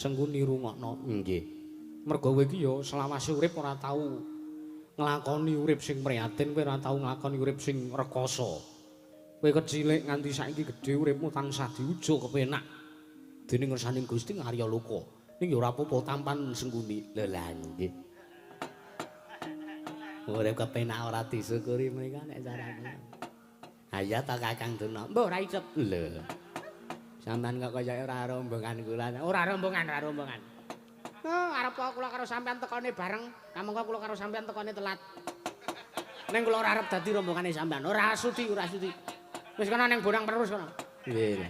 Sengkuni rungokno. Nggih. Mergo kowe iki ya selawase urip ora tau nglakoni urip sing prihatin, kowe ora tau nglakoni urip sing rekoso. Kowe kecilik nganti saiki gedhe uripmu tansah diujuk kepenak dening ngersaning Gusti ngarya loka. Ning ya ora apa-apa tampan Sengkuni. Lho lah nggih. Urip kepenak ora disyukuri mriko nek carane. Ha iya ta Kakang Duna. Mbok ora icep. Lho. Sampeyan kok kaya ora rombongan kula. Ora rombongan. Arep kula karo sampeyan tekone bareng, kamangka kula karo sampeyan tekone telat. Ning kula ora arep dadi rombongane sampeyan. Ora sudi. Wis kana ning Bonang terus kana. Nggih.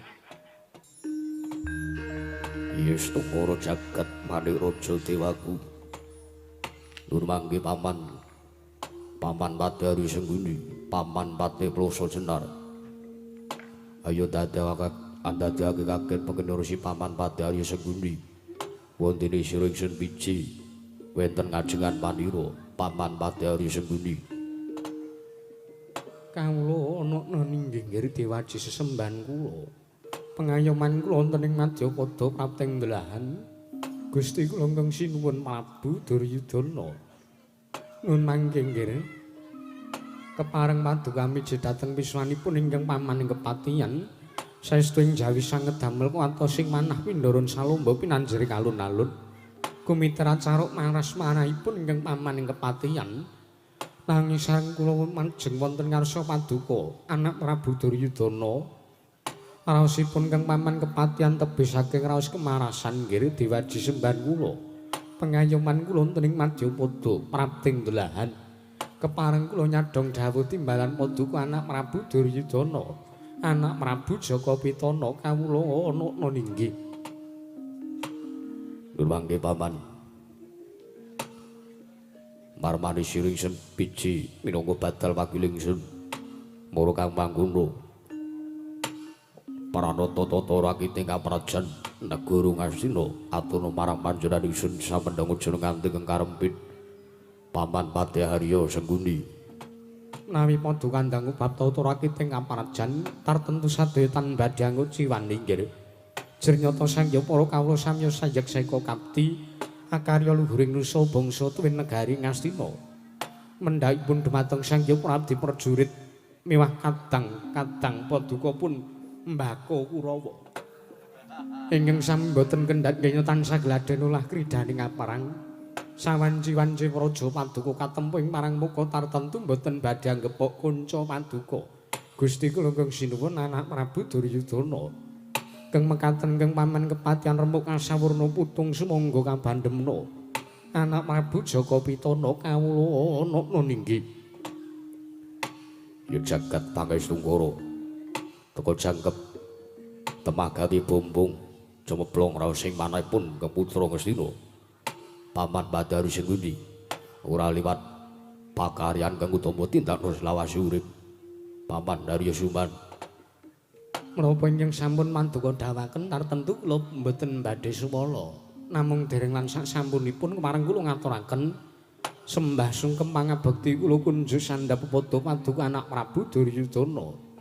Yes tukara jagat manik raja dewaku. Nur mangke paman Pati Hari Sengkuni, paman Pati Ploso Jenar. Ayo dadekake kaget pengenurusi paman Pati Hari Sengkuni. Wonten sira ingsun biji wonten ngajengan panira paman Pati Hari Sengkuni. Kawula ana ninggih dewaji sesembahan kula. Pengayoman kula wonten ing Madyapada kaping delahan. Gusti kula ingkang sinuwun Prabu Duryudana. Nun mangke nggih. Kepareng paduka miji dhateng piswanipun ingkang paman ing kepatihan. Saestu ing jawi sanget damel kuwatos sing manah pindharan salomba pinanjeri kalun-alun. Kumitra caruk maras marahipun ingkang paman ing kepatihan. Nanging sareng kula manjeng wonten ngarsa paduka anak Prabu Duryudana. Raosipun kang paman kepatihan tebih saking raos kemarasan nggih dewaji sembahan kula. Pengayoman kula wonten ing Madyapada prapting delahan. Kepareng kula nyadhong dawuh timbalan paduka anak Prabu Duryudana, anak Prabu Jaka Pitana kawula ana ninggih. Nur mangke paman marmani siring sen biji minangka badal pagiling sun mara kang mangguna Pranata-tata rakiting kaprajan negara Ngastina atuna marang panjenenganipun samendhang jeneng nganti kang karempit paman Pati Harya Sengkuni. Nawi padha kandhang bab tata rakiting kaprajan tartentu sadaya tan badhe anggo ciwani nggih. Jernyoto sangya para kawula samya sayek seka kapti akarya luhuring nusa bangsa tuwin negari Ngastina. Mendhaipun dhumateng sangya Prabdi Prajurit miwah kadang paduka pun Mbako Kurawa. Ingkang sami boten kendhat nggih tansah gladhen ulah kridaning aparang. Sawanci-wanci praja paduka katempuh ing marang muka tartentu boten badhe anggepok kanca paduka. Gusti kula ingkang sinuwun anak Prabu Duryudana. Kang mekaten kang paman kepatihan remuk asawurna putung sumangga kabandhemna. Anak Prabu Jaka Pitana kawula ana ninggih. Ya jagat pangestu teka jangkep temagati bumbung cemeplong raos sing manahipun ke putra Ngastina paman Pati Hari Sengkuni ora liwat pakaryan kang utama tindakna selawase urip paman Harya Suman. Menapa ingkang sampun manduka dawaken tartentu kula mboten badhe suwala namung dereng lan sak sampunipun kemareng kula ngaturaken sembah sungkem pangabekti kula kunjuk sandhap padha paduka anak Prabu Duryudana.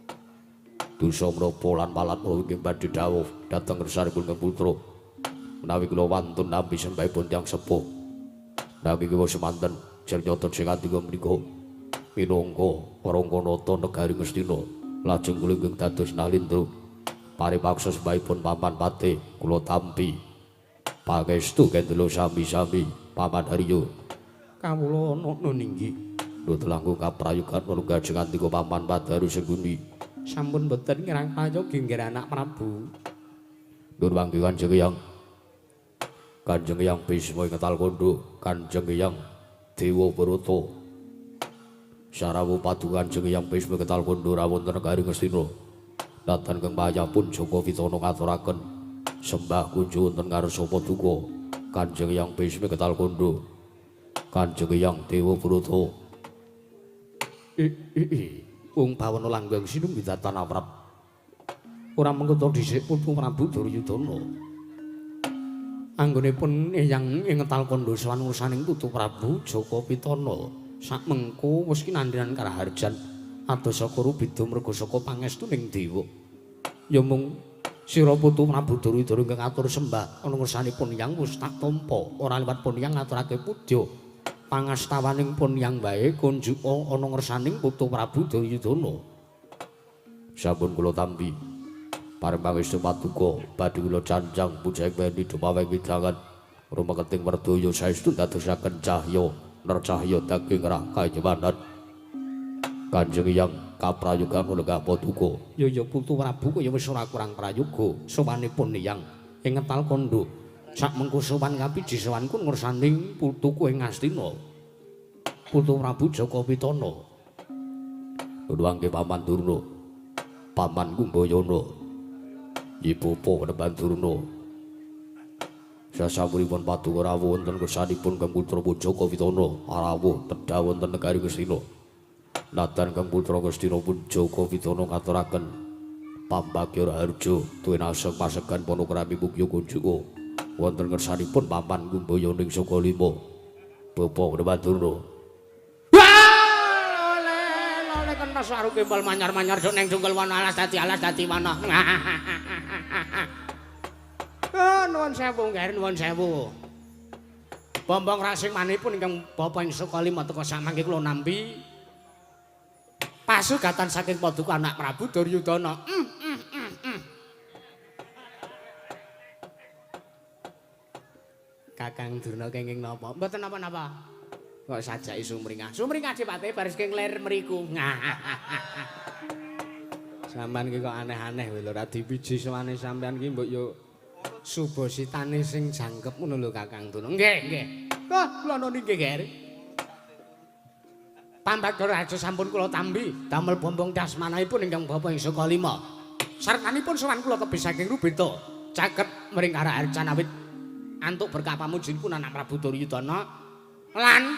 Dosa menapa lan palat kula inggih badhe dawuh dhateng ngersanipun kang putra menawi kula wantun nampi sembahipun tiyang sepuh nanging kula semanten jernyoto sing andika menika minangka Rangkanata negari Ngastina lajeng kula inggih dados nalindra paripaksa sembahipun paman Pati kula tampi pangestu kendelo sami-sami paman Harya Kawula ana ninggih. Lho telangkung kaprayogan manunggal sing andika paman Pati Hari Sengkuni Sampun boten kirang prayogi nggih anak Prabu. Nur mangke Kanjeng Hyang Bisma ing Talkondo, Kanjeng Hyang Dewa Brata. Sarawuh paduka Kanjeng Hyang Bisma ing Talkondo rawuh wonten negari Ngastina. Datan kang mayapun Jaka Pitana ngaturaken sembah kunjuk wonten ngarsa paduka Kanjeng Hyang Bisma ing Talkondo, Kanjeng Hyang Dewa Brata. Wong bawana langgeng sinung widatan aprap. Ora mengko dhisik putu Prabu Duryudana. Anggonipun eyang ing Talkondo sawan ursaning putu Prabu Jaka Pitana. Sakmengko wis kinandhenan karaharjan adoh saka Rubida merga saka pangestuning dewa. Ya mung Sira Putu Prabu Duryudana ingkang atur sembah ana ngersanipun Hyang wis tak tampa ora liwat pun Hyang ngaturake pudya pangastawaning pun Hyang wae kunjuka ana ngersaning Putu Prabu Duryudana. Sampun kula tampi pareng pangestu paduka badhe kula canjang pujaing weni dumawe widangan rumeketing werdaya saestu dadosaken cahya nercahya daging rakayawanan Kanjeng Hyang kaprayogan lenggah paduka. Ya Putu Prabu kaya wis ora kurang prayoga sowanipun Hyang ing ngetal kandha. Sak mengko sowan kapiji sowanku ngersaning putuku ing Astina. Putu Prabu Jaka Pitana. Nuwangke Paman Durna. Paman Kumbayana. Ibu Panembahan Durna. Sasampunipun paduka rawuh wonten kersanipun Kang Putra Jaka Pitana rawuh tedha wonten negari Ngastina. Natan Kang Putra Ngastina pun Jaka Pitana ngaturaken pambagya raharja tuwin aseng pasegan panakrami mukya kunjuka wonten kersanipun Paman Kumbayana ing Sakalima. Bapak Panembahan Durna. Oleh kentas saru kembal manyar-manyar sok ning jungkel wana alas dadi mana. Nuwun sewu nggih, nuwun sewu. Bombong rasing manipun ingkang Bapak ing Sakalima teka samangke kula nampi pasugatan saking paduka anak Prabu Duryudana. Kakang Durna kenging napa? Mboten napa-napa. Kok sajake sumringah. Sumringah dipate baris keng ler mriku. Sampeyan ki kok aneh-aneh lho ora dipiji sowane sampeyan ki mbok yo subositane sing jangkep ngono lho Kakang Durna. Nggih, nggih. Kula nggih nggih. Pambagya raja sampun kula tampi damel bombong dasmanahipun ingkang Bapak ing Sakalima. Sartanipun sowan kula tebih saking Rubeta caket mring arah Arcanawit antuk berkah pamujinipun anak Prabu Duryudana lan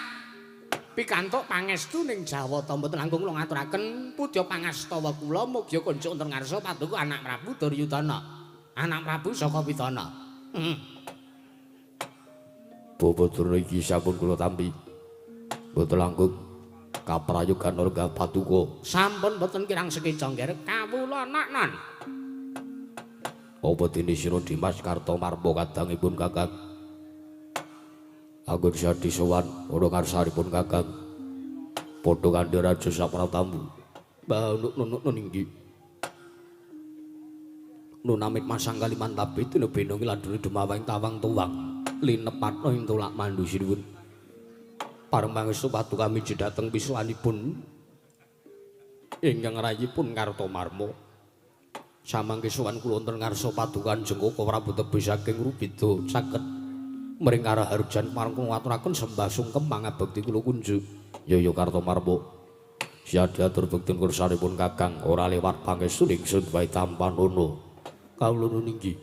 pikantuk pangestu ning Jawata mboten langkung kula ngaturaken pudya pangastawa kula mugi kunjuk wonten ngarsa paduka anak Prabu Duryudana anak Prabu Jaka Pitana. Bapak Durna iki sampun kula tampi mboten langkung kaprayogan lenggah paduka. Sampun boten kirang sekeca nggih kawula naknan. Apa dene sira Dimas Kartomarma kadangipun Kakang? Anggon sadi sowan ana ngarsanipun Kakang. Padha kandhe raja sapratambu. Mbah nun inggih. Nun amit masang kaliman tapi dina benongi landune dumawing tawang tuwang linepatno ing tulak mandu sinuwun. Pareng pangestu paduka miji dhateng pisuwanipun ingkang rayipun Kartomarma. Samangke sowan kula wonten ngarsa padukan Jengkaka Prabu tebih saking Rubeda caket mring arah Harjan pareng kula ngaturaken sembah sungkem mangabekti kula kunjuk. Ya Kartomarma. Siadi atur bekti kursanipun Kakang ora lewat pangestu ingsun wae tampan ono. Kawula nun inggih.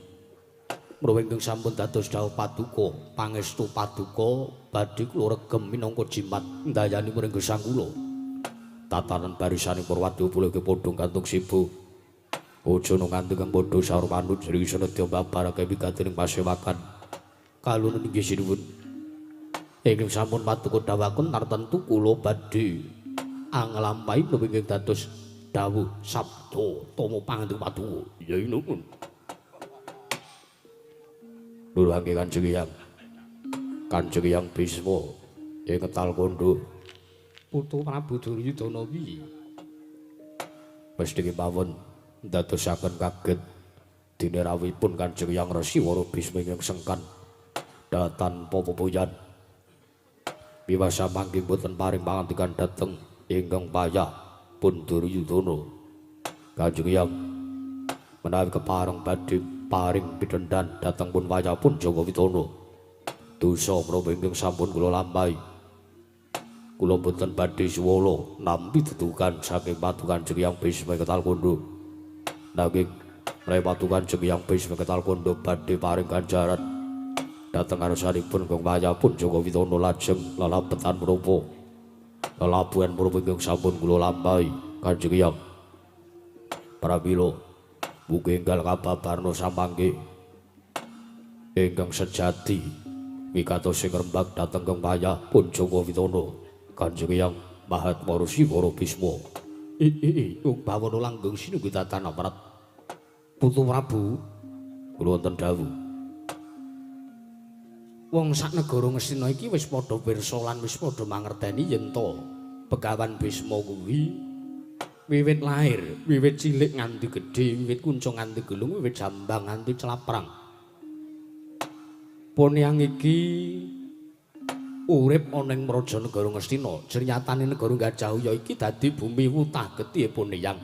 Mrawa ingkang sampun dados dawuh paduka, pangestu paduka badhe kula regem minangka jimat ndayani mring gesang kula. Tatanan barisaning Purwadya Pulake padha kantung sibu. Aja nganti kang padha saur manut jering senedya babarake wigatining pasewakan. Kawula nun inggih sinuwun. Ingkang sampun paduka dawuhaken tartentu kula badhe anglampahi menapa ingkang dados dawuh sabda tama pangandika paduka. Ya nuwun. Nuwuhake Kanjeng Hyang Bisma ing ngetal kandha Putu Prabu Duryudana wi mesti kemawon ndadosaken kaget dene rawuhipun Kanjeng Hyang Resiwara Bisma ingkang sengkan datan popoyan biwasa mangke boten paring pangandikan dhateng ingkang payah pun Duryudana. Kanjeng Hyang menawi kepareng badhe paring pidendhan dhateng pun wayah pun Jaka Pitana. Dosa menapa ingkang sampun kula lampahi. Kula boten badhe suwala nampi dedukan saking padukan Kanjeng Hyang Bisma ketal kandha. Nanging menawi padukan Kanjeng Hyang Bisma ketal kandha badhe paring ganjaran dhateng ngarsanipun kang wayah pun Jaka Pitana lajeng lalabetan menapa. Lelabuhan menapa ingkang sampun kula lampahi Kanjeng Hyang. Pramila mugi enggal kababarna samangke ingkang sejati mikados sing rembag dhateng kang wayah pun Jaka Pitana Kanjeng Hyang Mahatma Resiwara Bisma. Bawana langgeng sinuwun tatan aparat. Putu Prabu kula wonten dawuh. Wong sak negara Ngastina iki wis padha pirsa lan wis padha mangerteni yen to Begawan Bisma kuwi wiwit lair, wiwit cilik nganti gedhe, wiwit kuncung nganti gelung, wiwit jambang nganti celaprang. Poniang iki urip ana ing Praja Negara Ngastina. Jernyatanane negara Gajahya iki dadi bumi wutah getih Poniang.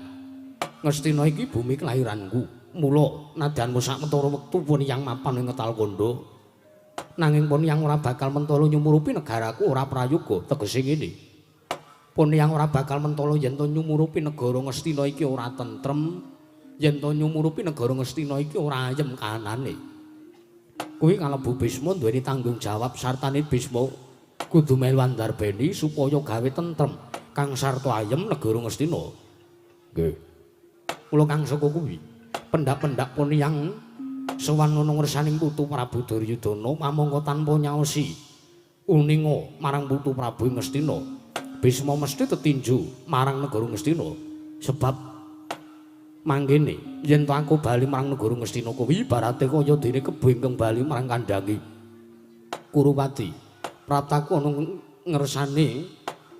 Ngastina iki bumi kelahiranku. Mula nadyan sak mentara wektu Poniang mapan ing Ngetalkondo, nanging Poniang ora bakal mentala nyumurupi negaraku ora prayoga. Tegese ngene. Poniang ora bakal mentala yen to nyumurupi negara Ngastina iki ora tentrem, yen to nyumurupi negara Ngastina iki ora ayem kahanane. Kuwi kalebu Bisma duweni tanggung jawab sartane Bisma kudu melu andarbeni supaya gawe tentrem kang sarta ayem negara Ngastina. Nggih. Mula kang saka kuwi pendak-pendak Poniang sowan ana ngersaning Putu Prabu Duryudana pamangka tanpa nyaosi uninga marang Putu Prabu Ngastina. Bisma mesti tetinju marang negara Ngastina sebab manggene yen to aku bali marang negara Ngastina kuwi ibarate kaya dene kebo ingkang bali marang kandhangi Kurupati. Praptaku ana ngersane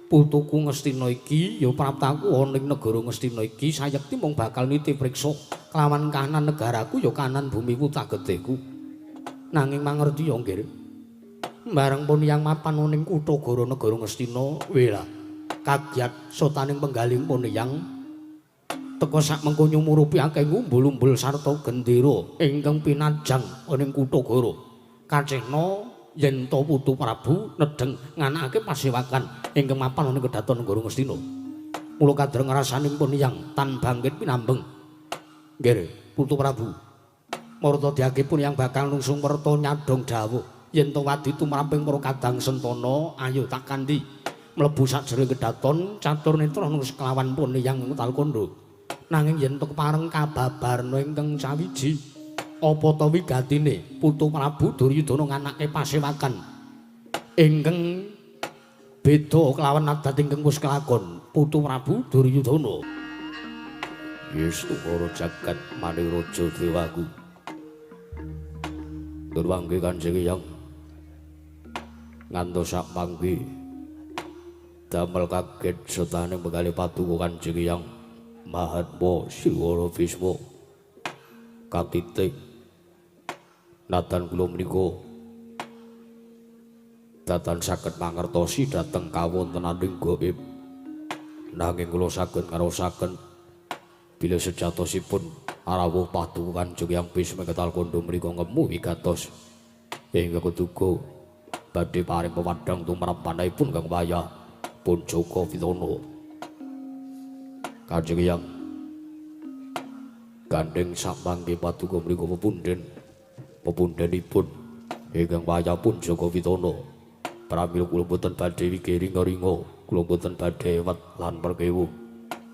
putuku Ngastina iki ya praptaku ana ing negara Ngastina iki sayekti mung bakal nitipriksa kelawan kahanan negaraku ya kahanan bumi wutah getihku. Nanging mangerti ya nggih. Bareng Poniang mapan ning kutha gara negara Ngastina, wela kagiat sotaning penggaling Poniang teka sak mengko nyumurupi akeh ngumbul-umbul sarta gendera ingkang pinajang ning kutha gara. Kacehna yen to Putu Prabu nedeng nganakake pasewakan ingkang mapan ning kedaton negara Ngastina. Mula kadreng rasaning Poniang tan bangkit pinambeng. Nggih, Putu Prabu. Marta diake Poniang bakal nungsung merta nyadong dawuh. Yen to wadi tumraping para kadang sentana ayo tak kandi mlebu sajroning kedaton catur netra nang sekelawan Poniang Ngetalkondo. Nanging yen to kepareng kababarna ingkang sawiji apa to wigatine Putu Prabu Duryudana nganake pasewakan ingkang beda kelawan adat ingkang wis kelakon Putu Prabu Duryudana. Yesu para jagat maniraja dewaku. Durwangge Kanjeng Hyang ngantos sak panggi damel kaget setaning penggalih paduka Kanjeng Hyang Mahatma Siwara Bisma katitik natan kula menika datan saged mangertosi dhateng kawontenaning gaib, nanging kula saged ngarosaken bila sejatosipun arawuh paduka Kanjeng Hyang Bisma Ngetalkondo menika ngemu wigatos ingkang keduga badhe paring pewadhang tumrap panahipun Kang Wayah pun Joko Witono. Kanjeng Hyang gandeng sapangge paduka mriku pepundhenipun ingkang Wayah pun Joko Witono. Pramila kula boten badhe wikiringa-ringa, kula boten badhe ewet lan perkewuh.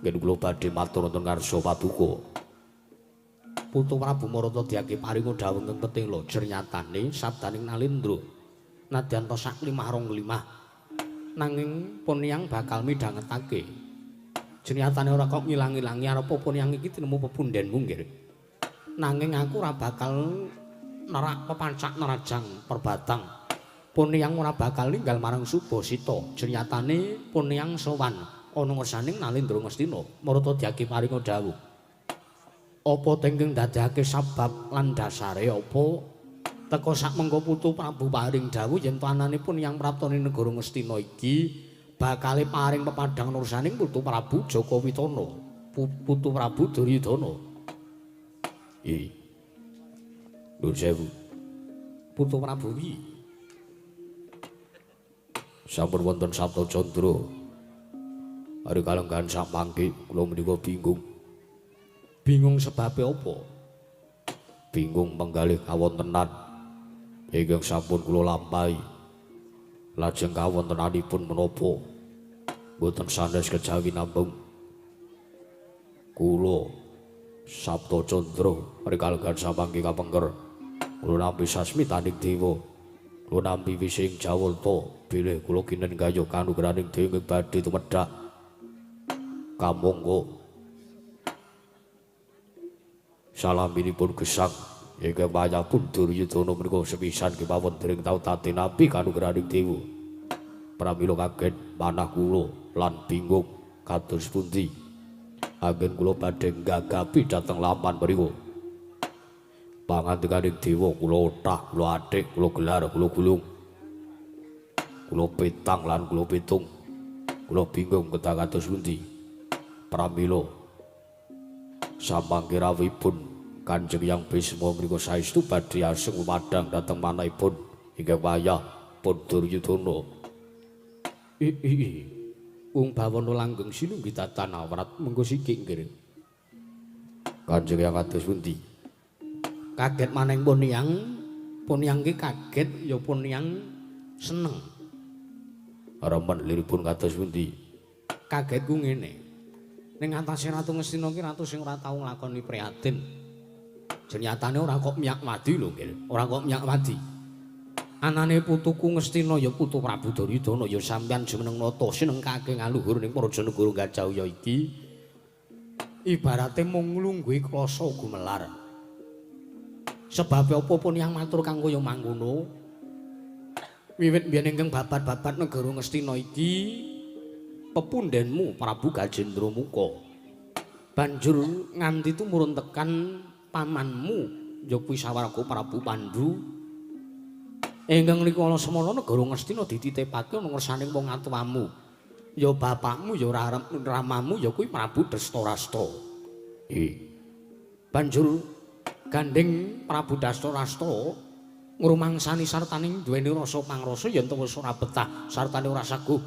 Nggih kula badhe matur wonten ngarsa paduka. Putu Prabu Marata diake paringa dawuh ingkang penting lho, jernyatane sabdaning Nalendra. Nadyan to sak limah nanging Poniang bakal midhangetake jenatane ora kok ngilang-ilangi arepa Poniang iki tinemu pepundhenmu nggih nanging aku ora bakal nerak pepancak nerajang perbatang Poniang ora bakal ninggal marang Subasita jenatane Poniang sowan ana ngersaning Nalendra Ngastina marata diake paringa dawuh apa tengking dadekake sabab lan dasare apa teka sak mengko Putu Prabu paring dawuh yen to ananipun yang praptane negara Ngastina iki bakale paring pepadhang nursaning Putu Prabu Joko Witono, Putu Prabu Duryudana. Nggih. Nuwun sewu. Putu Prabu wi sampun wonten sabda candra. Ari kalenggahan sak mangke kula menika bingung. Bingung sebabe apa? Bingung penggalih kawontenan ingkang sampun kula lampahi lajeng kawontenanipun menapa boten sanes kejawi nambung kula sabda candra rikalgan samangke kapengker kula nampi sasmitaning dewa kula nampi wising jawalta bilih kula kinen gayuh kanugrahaning dewa badhe tumedhak kamangka salaminipun gesang Ingkang wayah pun Duryudana menika sepisan kemawon dereng tau tati nabi kanugrahaning dewa. Pramila kaget manah kula lan bingung kados pundi. Anggen kula badhe nggagapi dhateng laman mriku. Pangandikaning dewa kula othah, kula athik, kula gelar, kula gulung. Kula petang lan kula pitung. Kula bingung kedah kados pundi. Pramila samangke rawuhipun Kanjeng Hyang Bisma menika saestu badhe asring lumadang dhateng manahipun ingkang wayah pun Duryudana. Wong bawana langgeng sinunggih tatan awrat mengko sikik nggih. Kanjeng Hyang kados pundi? Kaget maneng Poniang ki kaget ya Poniang seneng. Remen liripun kados pundi? Kaget ku ngene. Ning atase Ratu Ngastina ki ratu sing ora tau nglakoni prihatin. Jenyatane ora kok miyak wadi lho nggih. Ora kok miyak wadi. Anane putuku Ngastina ya putu Prabu Duryudana ya sampeyan jumeneng nata sinengkake ngaluhur ning Prajanegara Gajahya iki. Ibarate mung nglungguhi krasa gumelar. Sebab apa pun yang matur kanggo ya mangkono. Wiwit biyen ingkang babat-babat negara Ngastina iki pepundhenmu Prabu Gajendramukha. Banjur nganti tumurun tekan pamanmu ya kuwi Sawarga Prabu Pandhu. Ingkang rikala semana negara Ngastina dititipake ana ngersaning wong atuwamu. Ya bapakmu ya ramamu ya kuwi Prabu Dastarasta. Banjur gandeng Prabu Dastarasta ngrumangsani sartaning duweni rasa pangrasa yen to wis ora betah sartane ora saguh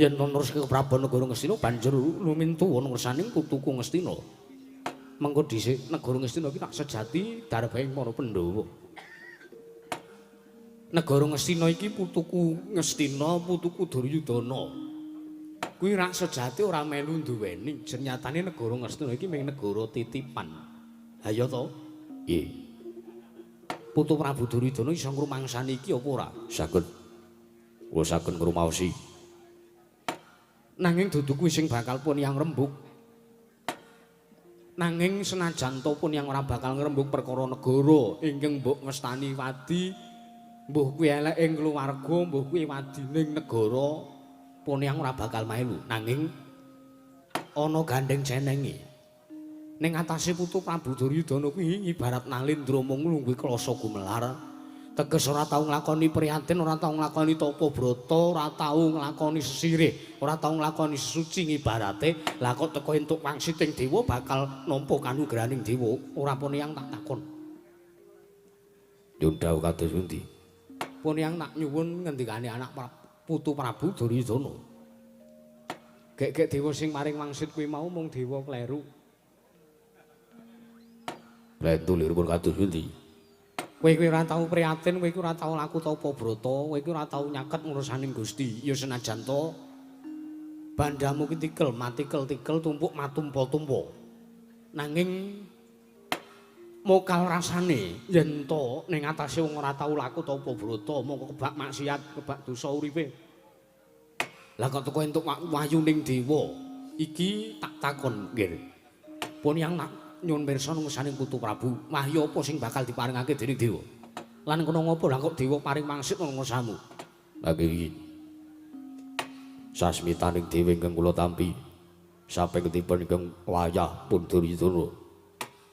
yen neruske Prabu negara Ngastina banjur lumintu ana ngersaning putuku Ngastina. Mengko dhisik negara Ngastina iki tak sejati darbaing para Pandhawa. Negara Ngastina iki putuku Ngastina, putuku Duryudana. Kuwi rak sejati ora melu duweni. Jenyatane negara Ngastina iki mung negara titipan. Ha ya to? Nggih. Putu Prabu Duryudana iso ngrumangsani iki apa ora? Saged. Kula saged ngrumaosi. Nanging dudu kuwi sing bakal pun yang rembug. Nanging senajan to pun yang ora bakal ngrembug perkara negara ingkang mbok ngestani wadi, mbuh kuwi elek ing keluarga, mbuh kuwi wadining negara, pun yang ora bakal melu. Nanging ana gandeng jenenge. Ning atase putu Prabu Duryudana kuwi ibarat Nalendra mung nglungguhi klasa gumelar. Teges ora tau nglakoni prihatin, ora tau nglakoni tapa brata, ora tau nglakoni sesirih, ora tau nglakoni sesuci ibarate. Lah kok teko entuk wangsiting dewa bakal nampa kanugrahaning dewa, ora pun yang tak takon. Nyuwun dawuh kados pundi? Pun yang tak nyuwun ngendikane anak putu Prabu Duryudana. Gek-gek dewa sing maring wangsit kuwi mau mung dewa kleru. Blentu liripun kados pundi? Kowe ora tau prihatin, kowe ora tau laku tapa brata, kowe ora tau nyaket ngursaning Gusti. Ya senajan to bandamu ki tikel, matikel-tikel, tumpuk matumpa-tumpa. Nanging mokal rasane yen to ning atase wong ora tau laku tapa brata, mongko kebak maksiat, kebak dosa uripe. Lah kok teko entuk wayuning dewa, iki tak takon nggih. Pun yang nak nyuwun pirsa nungsaning putu Prabu, wahyu apa sing bakal diparingake dening dewa? Lan kono ngopo lah kok dewa paring mangsit ana ngersamu? Lagi iki. Sasmitaning dewa ingkang kula tampi sapengipun ingkang wayah pun Duryudana.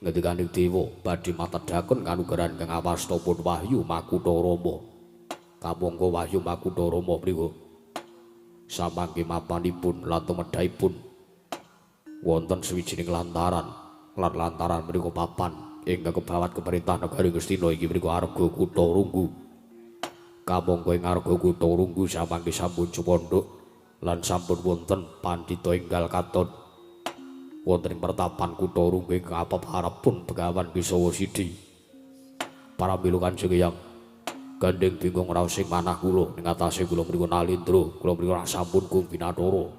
Ngendikaning dewa badhe matedhaken kanugrahan kang awasta pun Wahyu Makutha Rama. Kamangka Wahyu Makutha Rama mriku samangke mapanipun lan tumedhaipun wonten sawijining lantaran. Lan lantaran mriku papan ingkang kebawat keperintah negari Ngastina iki mriku Arga Kutha Runggu. Kamangka ing Arga Kutha Runggu samangke sampun cupondhok lan sampun wonten pandhita enggal katon. Wonten ing pertapan Kutha Runggu ingkang apeparepun Begawan Bisawa Sidhi. Paramila Kanjeng Hyang gandeng bingung raos sing manah kula ning atase kula mriku Nalendra, kula mriku sampun Gung Binathara.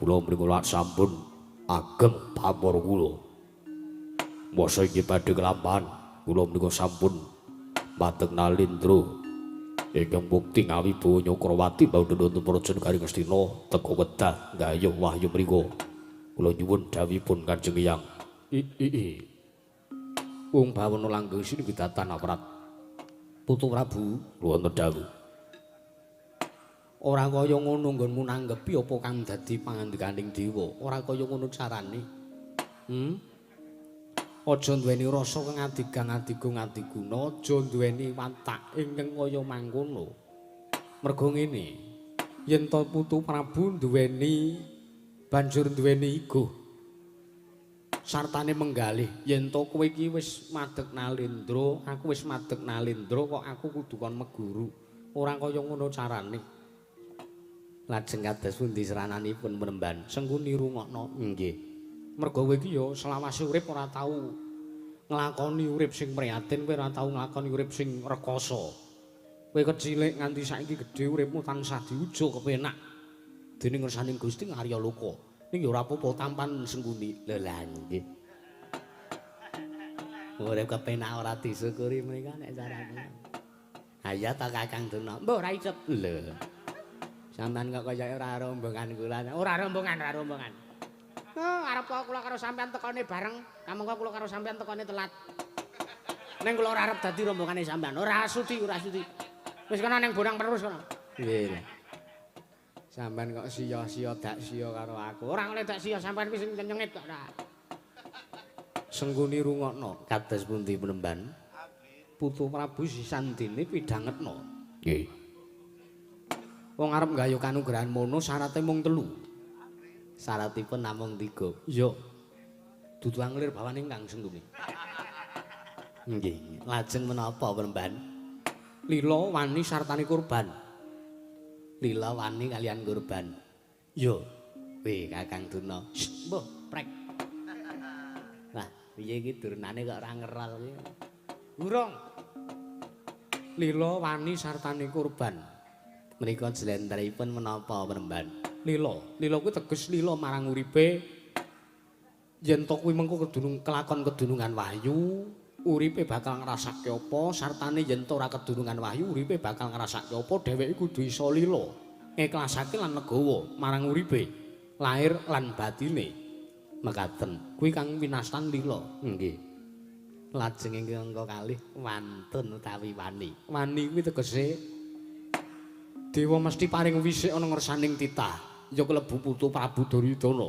Kula mriku sampun ageng pamor kula. Masa iki badhe kelampahan, kula menika sampun mateng Nalendra ingkang bukti ngawibawa Nyakrawati bawuh Prajanegari Ngastina teka kedah gayuh wahyu mriku. Kula nyuwun dawuhipun Kanjeng Hyang. Wong bawana langgeng sini widatan aprat. Putu Prabu wonten dawuh. Ora kaya ngono nggonmu nanggepi apa kang dadi pangandikaning dewa. Ora kaya ngono carane. Aja duweni rasa kang adigang-adiguna, aja duweni watak ingkang kaya mangkono. Mergo ngene, yen to Putu Prabu banjur duweni iguh sartane menggalih yen to kowe iki wis madeg Nalendra, aku wis madeg Nalendra kok aku kudu kon meguru. Ora kaya ngono carane. Lajeng kados pundi serananipun Mremban? Sengkuni rungokno. Nggih. Mergo kowe iki ya selawase urip ora tau nglakoni urip sing prihatin, kowe ora tau nglakoni urip sing rekoso. Kowe kecilik nganti saiki gedhe uripmu tansah diujo kepenak dening ngersaning Gusti ngarya loka. Ning ya ora apa-apa tampan Sengkuni. Lha nggih. Urip kepenak ora disyukuri menika nek carane. Ha iya ta Kakang Duna. Mbok ora icep. Lho. Sampeyan kok kaya ora rombongan kula. Ora rombongan. Arep kula karo sampeyan tekone bareng, kamangka kula karo sampeyan tekone telat. Ning kula ora arep dadi rombongane sampeyan. Ora sudi. Wis kana ning Bonang terus kana. Nggih. Sampeyan kok sia-sia dak sia karo aku. Ora oleh dak sia sampeyan wis nyengit kok ora. Sengkuni rungokno kados pundi Mremban? Putu Prabu sisandene pidhangetna. Nggih. Wong arep nggayuh kanugrahan mono syaraté mung 3. Syaratipun namung 3. Iya. Dudu anglir bawaning Kang Sengkuni. Nggih. Lajeng menapa Mremban? Lila wani sartane kurban. Lila wani kalian kurban. Iya. Weh Kakang Duna. Mbah, prek. Lah, piye iki durunane kok ora ngerol iki? Urung. Lila wani sartane kurban. Menika jlentrehipun menapa Mremban? Lila kuwi teges lila marang uripe. Yen to kuwi mengko kelakon kedunungan wahyu, uripe bakal ngrasake apa, sartane yen to ora kedunungan wahyu, uripe bakal ngrasake apa, dheweke kudu iso lila, ngiklasake lan legawa marang uripe, lahir lan batine. Mekaten, kuwi kang winastan lila. Nggih. Lajeng ingkang angka kalih wantun utawi wani. Wani kuwi tegese dewa mesti paring wisik ana ngersaning titah. Ya klebu Putu Prabu Duryudana.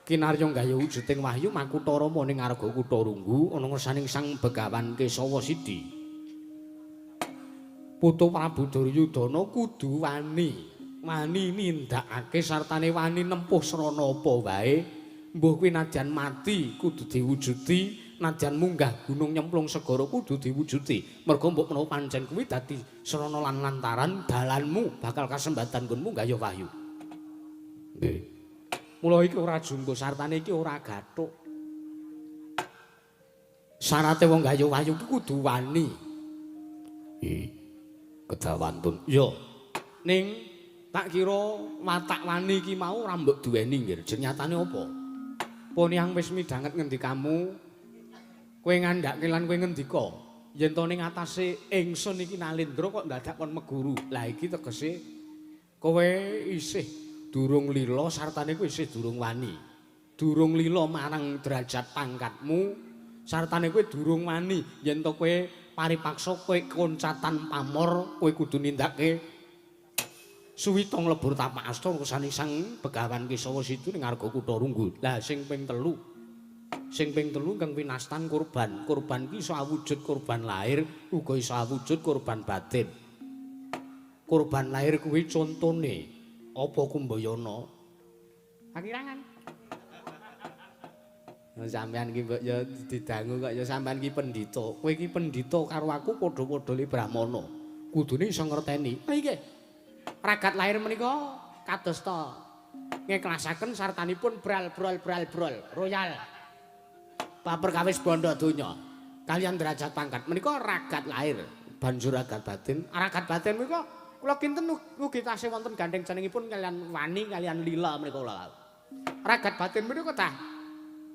Kinarya gaya wujuding wahyu makutha Rama ning ngarga Kutha Runggu ana ngersaning Sang Begawan Kesawa Sidi. Putu Prabu Duryudana kudu wani nindakake sartane wani nempuh srana apa wae. Mbuh kuwi najan mati kudu diwujudi, najan munggah gunung nyemplung segara kudu diwujudi. Merga mbok menawa pancen kuwi dadi srana lan lantaran dalanmu bakal kasembatan nggonmu gaya wahyu. Nggih. Mula iki ora jumbo sartane iki ora gathuk. Syarate wong gaya wahyu ki kudu wani. Nggih. Kedah wantun. Ya. Ning tak kira watak wani iki mau ora mbok duweni nggih. Jeneng nyatane apa? Pun yang wis midhanget ngendikamu, kowe ngandhake lan kowe ngendika, yen to ning atase ingsun iki Nalendra kok dadak kon meguru. Lah iki tegese kowe isih durung lila sartane kowe isih durung wani. Durung lila marang derajat pangkatmu, sartane kowe durung wani. Yen to kowe paripaksa kowe koncatan pamor, kowe kudu nindakake suwita nglebur tapak asta kersane Sang Begawan Kesawa Sidi ning ngarga Kutha Runggu. Lah sing ping 3. Sing ping 3 kang winastan kurban. Kurban ki iso awujud kurban lahir, uga iso awujud kurban batin. Kurban lahir kuwi contone apa Kumbayana? Akirangan. Sampeyan iki mbok ya didangu kok ya sampeyan iki pendhita. Kowe iki pendhita karo aku padha-padha li Brahmana. Kudune iso ngerteni. Ha iki ragat lahir menika kadosta ngiklasaken sartanipun brol royal. Paperkawis bondo donya kalian derajat pangkat menika ragat lahir. Banjur ragat batin. Ragat batin menika kula kinten ugi tasih wonten gandeng jenengipun kalian wani kalian lila menika kula. Ragat batin menika tah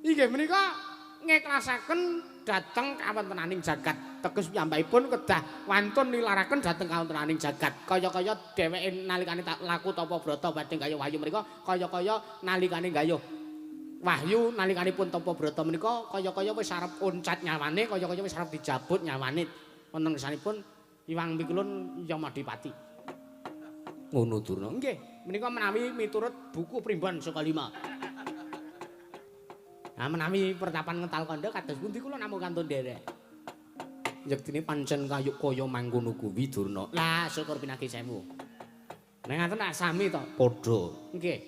inggih menika ngiklasaken dhateng kawontenaning jagat. Teges piyambakipun kedah wantun nilaraken dhateng kawontenaning jagat. Kaya-kaya dheweke nalikane laku tapa brata badhe gayuh wahyu menika kaya-kaya nalikane gayuh Wahyu nalikanipun tampa brata menika kaya-kaya wis arep oncat nyawane, kaya-kaya wis arep dijabut nyawane. Wonten kersanipun Iwang Pikulun Yamadipati. Ngono Durna. Nggih, menika menawi miturut buku Primbon saka 5. Nah, menawi pertapan ngental kandha kados pundi kula namung kantun nderek. Yektine pancen kayuk kaya mangkono kuwi Durna. Lah, syukur pinagi sewu. Nek ngaten tak sami to, padha. Nggih.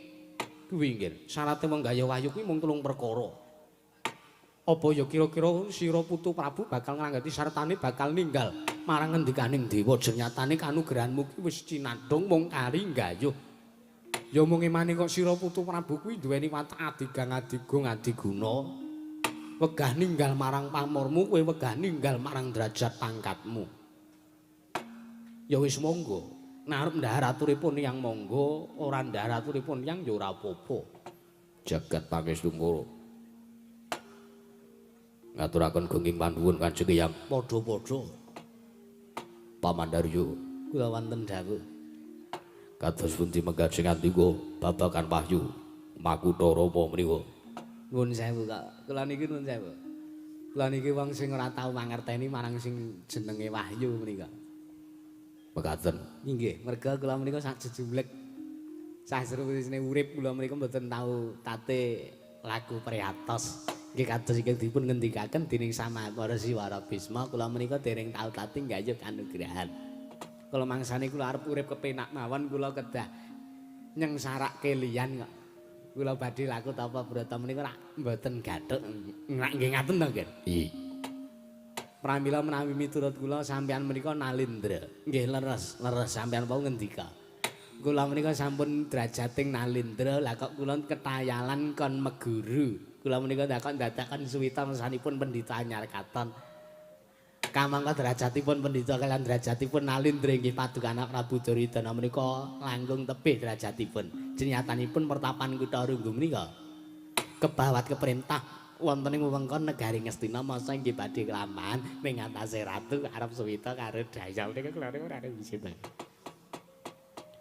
Kuwi nggih. Syaraté wong gaya wahyu kuwi mung 3 perkara. Apa ya kira-kira sira putu Prabu bakal ngranggati sartane bakal ninggal marang ngendikaning dewa jenyatane kanugrahanmu kuwi wis cinandhong mung kari nggayuh. Ya mung emane kok sira putu Prabu kuwi duweni watak adigang adigung adiguna. Wegah ninggal marang pamormu, kowe wegah ninggal marang derajat pangkatmu. Ya wis monggo. Nek arep ndahar aturipun yang monggo, ora ndahar aturipun yang ya ora apa-apa. Jagat pangestu kula. Ngaturaken gunging panuwun Kanjeng Hyang. Padha-padha. Pamandaryo Kula wonten dawuh. kados pundi mengajeng andika babagan wahyu Makutha Rama menika. Nuwun sewu kok. Kula niki nuwun sewu. Kula niki wong sing ora tau mangerteni marang sing jenenge Wahyu menika. Mekaten. Inggih, merga kula menika sak jejumlek sasruwisine urip kula menika mboten tau tate lagu priatos. Nggih kados ingkang dipun ngendikaken dening Samakara Siwara Bisma, kula menika dereng tau tate nggayuh kanugrahan. Kula mangsane kula arep urip kepenak mawon kula kedah nyengsarake liyan kok. Kula badhe laku tapa brata menika rak mboten gathuk. Nggih ngaten to, Nggih. Iya. Pramila menawi miturut kula sampeyan menika nalindra. Nggih leres sampeyan wau ngendika. Kula menika sampun drajating nalindra, lah kok kula ketayalan kon meguru. Kula menika kok ndadakan suwita mesanipun pendhita anyar katon. Kamangka derajatipun pendhita kaliyan derajatipun nalindra inggih paduka anak Prabu Duryudana menika langkung tebih derajatipun. Jenyatanipun pertapan Kutha Runggu menika kebawat keperintah wonten ing wewengkon negari Ngastina masa inggih badhe kelampahan ning atase ratu arep suwita karo Dayal niku kula ora ada isin.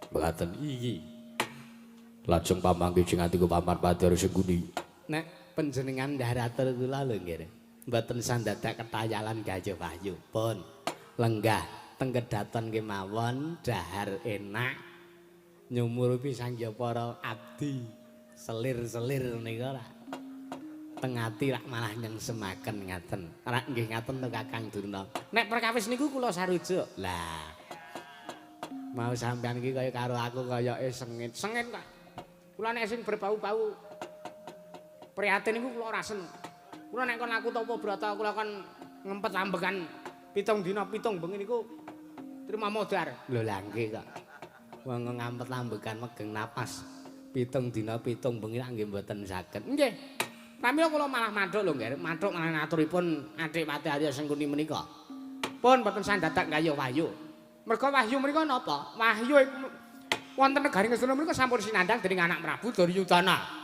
Mekaten. Iki. Lajeng pamangke sing atiku paman Padar sing kundi. Nek panjenengan ndharatur kula lho nggih. Mboten sandadak ketayalan gayuh wahyu. Pun lenggah teng kedaton kemawon dahar enak nyumurupi sangya para abdi selir-selir nika rak teng ati rak malah nyengsemaken ngaten. Rak nggih ngaten to Kakang Durna. Nek perkawis niku kula sarujuk. Lah mau sampean iki kaya karo aku kayake sengit. Sengit kok. Kula nek sing berbau-bau prihatin niku kula ora seneng. Kula nek kon aku tapa brata kula kon ngempet ambekan 7 dina 7 bengi niku terima modar. Lho lah nggih kok. Wong ngampet ambekan megeng napas 7 dina 7 bengi nggih mboten saged. Nggih. Pramila kula malah mathuk lho nggih. Mathuk malah aturipun Adik Pati Arya Sengkuni menika. Pun mboten sandadak gayuh wahyu. Merga wahyu menika napa? Wahyu wonten negari Ngastina menika sampun sinandhang dening anak Prabu Duryudana.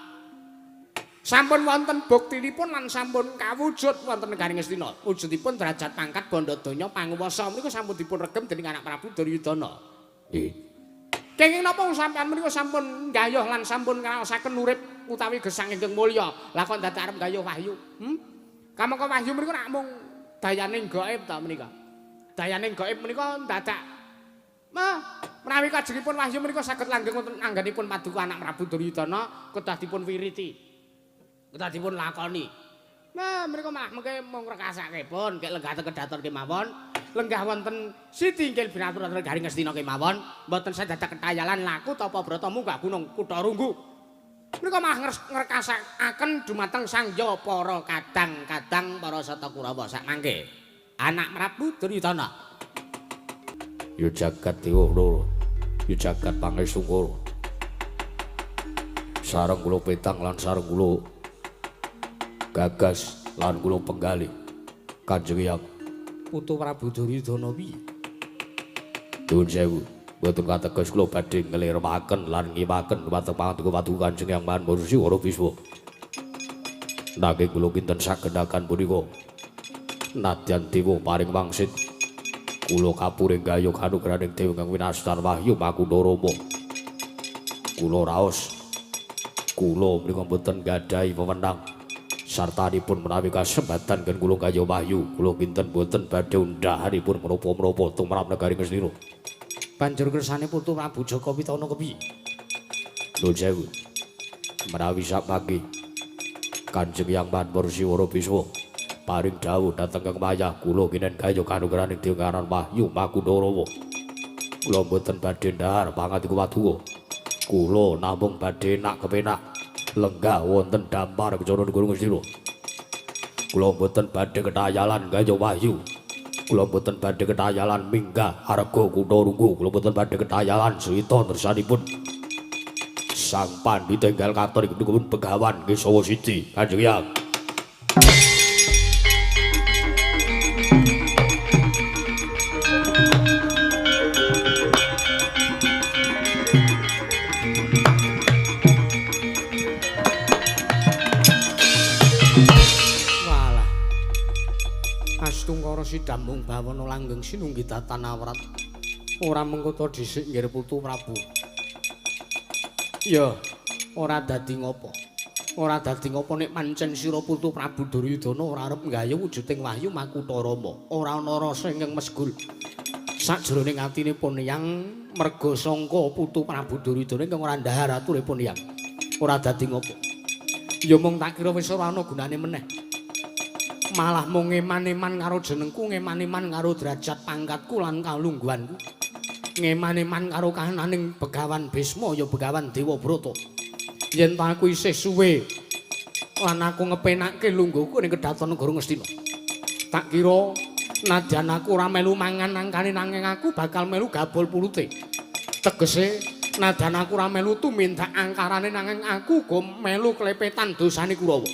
Sampun wonten buktinipun lan sampun kawujud wonten negari Ngastina. Wujudipun derajat pangkat bandha donya panguwasa menika sampun dipun regem dening anak Prabu Duryudana. Nggih. Kenging napa sampeyan menika sampun gayuh lan sampun ngraosaken urip utawi gesang ingkang mulya. Lah kok dadak arep gayuh wahyu? Kamangka wahyu menika rak mung dayaning gaib ta menika. Dayaning gaib menika dadak menawi kajengipun wahyu menika saged langgeng wonten anggenipun paduka anak Prabu Duryudana kedah dipun wiriti. Kedah dipun lakoni. Nah, mereka malah mengke mung rekasake pun kek lenggah kedaton kemawon. Lenggah wonten Siti inggil binatur negari Ngastina kemawon, mboten sedadak ketayalan laku tapa brata munggah gunung Kutha Runggu. Mereka malah ngrekasakaken dumateng sangya para kadang-kadang para sata Kurawa sak mangke. Anak Prabu Duryudana. Ya jagat dewa loro. Ya jagat pangestu kula. Sareng kula petang lan sareng kula gagas lan kula penggalih Kanjeng Hyang Putu Prabu Duryudana piye? Nuwun sewu, boten kateges kula badhe ngliremaken lan ngiwaken dhumateng paduka Kanjeng Hyang Maha Siwara Bisma. Nanging kula kinten sagenaken punika nadyan dewa paring wangsit kula kapuring gayuh kanugrahaning dewa kang winastan wahyu Makutha Rama. Kula raos kula menika mboten gadhahi wewenang sartanipun menawi kasempatan kan kula kaya wahyu kula kinten mboten badhe undhahanipun menapa-menapa tumrap negari Ngastina. Banjur kersane Putu Prabu Jaka Pitana kepiye? Nuwun sewu. Menawi sapagi Kanjeng Hyang Manpur Siwara Bisma paring dawuh dhateng Kang Mayah kula kinen kaya kanugrahaning Dewaran Wahyu Makundarawa. Kula mboten badhe ndhahar pangandiku paduka. Kula namung badhe nak kepenak lenggah wonten dampar kecana negara Ngastina. Kula mboten badhe ketayalan kaya wahyu. Kula mboten badhe ketayalan minggah arga kutha runggu. Kula mboten badhe ketayalan suwita nersanipun Sang Pandhita enggal katon iki pun Begawan nggih saha siji Kanjeng Hyang. Astungkara sidamung bawana langgeng sinunggi tatanawrat. Ora mengko dhisik nggih Putu Prabu. Ya, ora dadi ngopo. Ora dadi ngopo nek pancen sira Putu Prabu Duryudana ora arep nggayuh wujuding Wahyu Makutharama. Ora ana rasa ingkang mesgul. Sajroning atinipun Hyang merga sangka Putu Prabu Duryudana ingkang ora ndhahar aturipun Hyang. Ora dadi ngopo. Ya mung tak kira wis ora ana gunane meneh. Malah mung ngeman-eman karo jenengku, ngeman-eman karo derajat pangkatku lan kalungguhanku. Ngeman-eman karo kahananing Begawan Bisma ya Begawan Dewabrata. Yen ta aku isih suwe lan aku ngepenakke lungguhku ning kedaton negara Ngastina. Tak kira nadyan aku ora melu mangan nangkane nanging aku bakal melu gabol pulute. Tegese nadyan aku ora melu tumindak angkarane nanging aku go melu klepetan dosane Kurawa.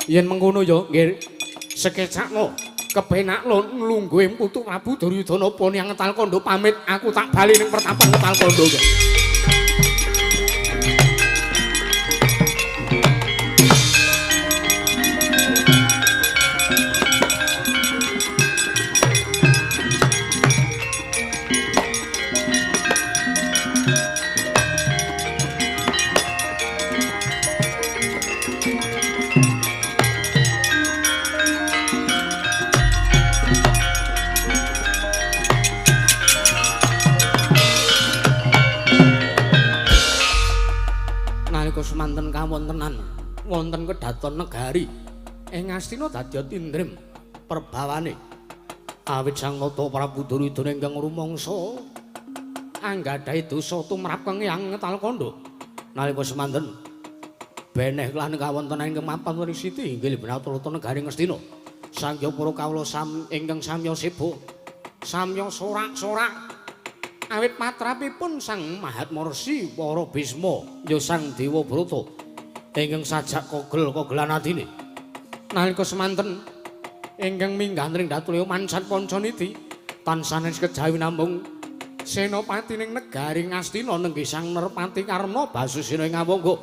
Yen mengkono ya nggih sekecakno kepenak lungguhe Putu Prabu Duryudana pun yang Ngetal Kandha pamit aku tak bali ning pertapan Ngetal Kandha. Semanten kawontenan wonten kedaton negari ing Ngastina dadi tindrim perbawane awit Sang Nata Prabu Duryudana ingkang rumangsa anggadhahi dosa tumrap Kang Hyang Ngetal Kandha nalika semanten beneh lan kawontenan ingkang mapan weri siti inggih benaturata negari Ngastina sangya para kawula ingkang samya seba samya sorak-sorak awit patrapipun Sang Mahatmarsi para Bisma ya Sang Dewabrata ingkang sajak kogel-kogelan atine nalika semanten ingkang minggah ing Datulya Mansan Pancaniti tansah kejawi namung senopati ning negari Ngastina nenggih Sang Nerpati Karna Basusina ing Awangga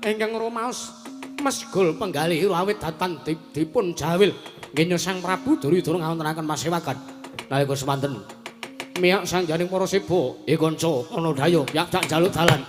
ingkang rumaos mesgul penggalih awit datan dipun jawil nggih Sang Prabu Duryudana ngawontenaken pasewakan nalika semanten miyak sanjaning para seba kanca ana dayo yak tak jaluk dalan